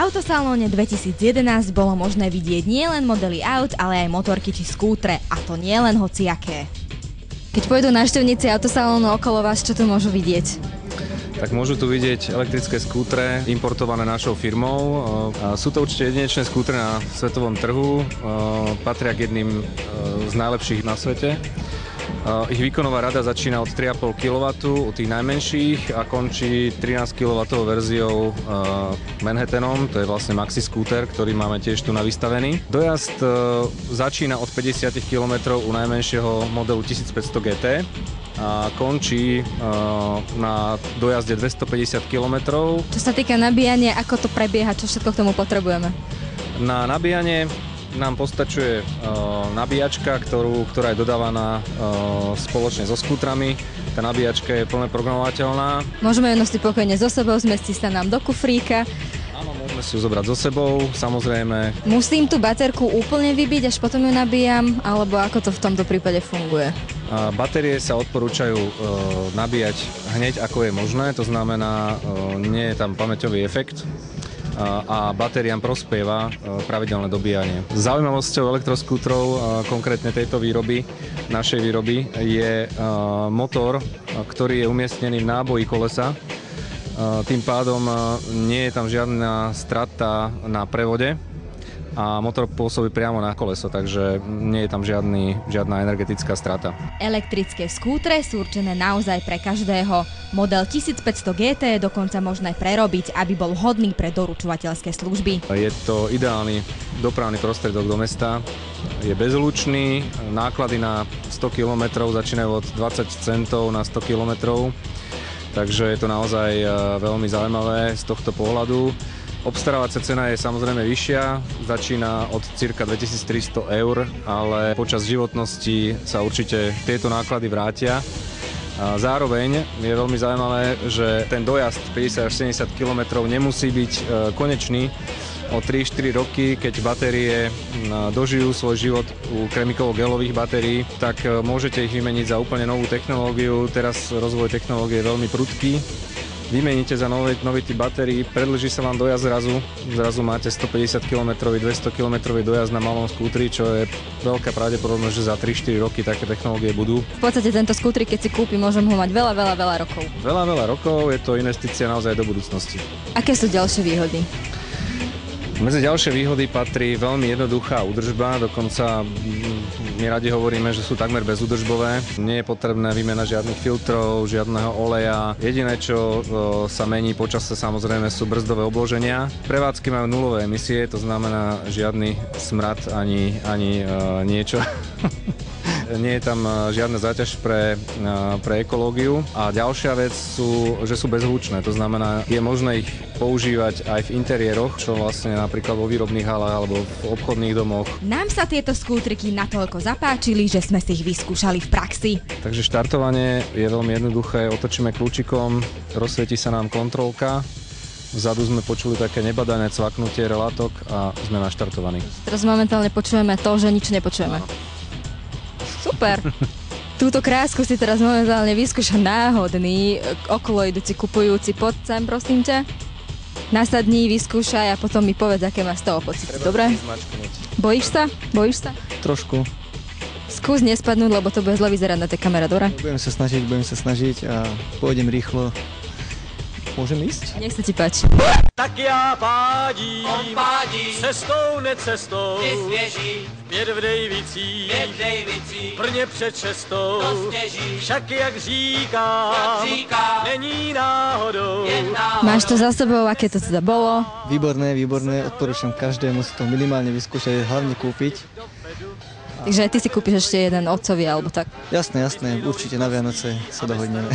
Autosalóne 2011 bolo možné vidieť nielen modely aut, ale aj motorky či skútre, a to nielen hociaké. Keď pôjdu návštevníci autosalónu okolo vás, čo tu môžu vidieť? Tak môžu tu vidieť elektrické skútre importované našou firmou. Sú to určite jedinečné skútre na svetovom trhu, patria k jedným z najlepších na svete. Ich výkonová rada začína od 3,5 kW u tých najmenších a končí 13 kW verziou Manhattanom, to je vlastne maxi skúter, ktorý máme tiež tu navystavený. Dojazd začína od 50 km u najmenšieho modelu 1500 GT a končí na dojazde 250 km. Čo sa týka nabíjania, ako to prebieha, čo všetko k tomu potrebujeme? Na nabíjanie nám postačuje nabíjačka, ktorá je dodávaná spoločne so skútrami. Tá nabíjačka je plne programovateľná. Môžeme ju nosiť pokojne so sebou, zmestí sa nám do kufríka. Áno, môžeme si ju zobrať so sebou, samozrejme. Musím tú baterku úplne vybiť, až potom ju nabíjam, alebo ako to v tomto prípade funguje? Batérie sa odporúčajú nabíjať hneď ako je možné, to znamená, nie je tam pamäťový efekt a batériám prospieva pravidelné dobíjanie. Zaujímavosťou elektroskútrov, konkrétne tejto výroby, našej výroby, je motor, ktorý je umiestnený v náboji kolesa. Tým pádom nie je tam žiadna strata na prevode a motor pôsobí priamo na koleso, takže nie je tam žiadna energetická strata. Elektrické skútre sú určené naozaj pre každého. Model 1500 GT je dokonca možné prerobiť, aby bol vhodný pre doručovateľské služby. Je to ideálny dopravný prostriedok do mesta, je bezhlučný, náklady na 100 km začínajú od 20 centov na 100 km, takže je to naozaj veľmi zaujímavé z tohto pohľadu. Obstarávacia cena je samozrejme vyššia, začína od cirka 2300 eur, ale počas životnosti sa určite tieto náklady vrátia. Zároveň je veľmi zaujímavé, že ten dojazd 50 až 70 km nemusí byť konečný. O 3-4 roky, keď batérie dožijú svoj život u kremikovo-gelových batérií, tak môžete ich vymeniť za úplne novú technológiu. Teraz rozvoj technológie je veľmi prudký. Vymeníte za nový typ batérií, predĺží sa vám dojazd zrazu máte 150 km, 200 km dojazd na malom skútri, čo je veľká pravdepodobnosť, že za 3-4 roky také technológie budú. V podstate tento skútri, keď si kúpim, môžem ho mať veľa rokov. Veľa rokov, je to investícia naozaj do budúcnosti. Aké sú ďalšie výhody? Medzi ďalšie výhody patrí veľmi jednoduchá údržba, dokonca my radi hovoríme, že sú takmer bezúdržbové. Nie je potrebné výmena žiadnych filtrov, žiadneho oleja. Jediné, čo sa mení počase, samozrejme sú brzdové obloženia. Prevádzky majú nulové emisie, to znamená žiadny smrad ani niečo. Nie je tam žiadna záťaž pre ekológiu. A ďalšia vec že sú bezhlučné, to znamená, je možné ich používať aj v interiéroch, čo vlastne napríklad vo výrobných halách alebo v obchodných domoch. Nám sa tieto skútriky natoľko zapáčili, že sme si ich vyskúšali v praxi. Takže štartovanie je veľmi jednoduché, otočíme kľúčikom, rozsvieti sa nám kontrolka, vzadu sme počuli také nebadané cvaknutie relátok a sme naštartovaní. Teraz momentálne počujeme to, že nič nepočujeme. Super. Túto krásku si teraz momentálne vyskúša náhodný okolo idúci kupujúci. Poď sem, prosím ťa. Nasadni, vyskúšaj a potom mi povedz, aké máš z toho pocity. Dobre? Bojíš sa? Trošku. Skús nespadnúť, lebo to bude zle vyzerať na tej kamere, dobre? Budem sa snažiť a pôjdem rýchlo. Môžem ísť? Nech sa ti páči. Tak já pádím, on pádí, cestou necestou, ty svěží, 5 v Dejvicích, 5 Davidsí, Brně před 6, to stěží, však jak říkám, není náhodou. Máš to za sebou, aké to teda bolo? Výborné, odporúčam každému si to minimálne vyskúšať, hlavne kúpiť. Takže ty si kúpiš ešte jeden otcovi alebo tak? Jasné, určite na Vianoce sa dohodneme.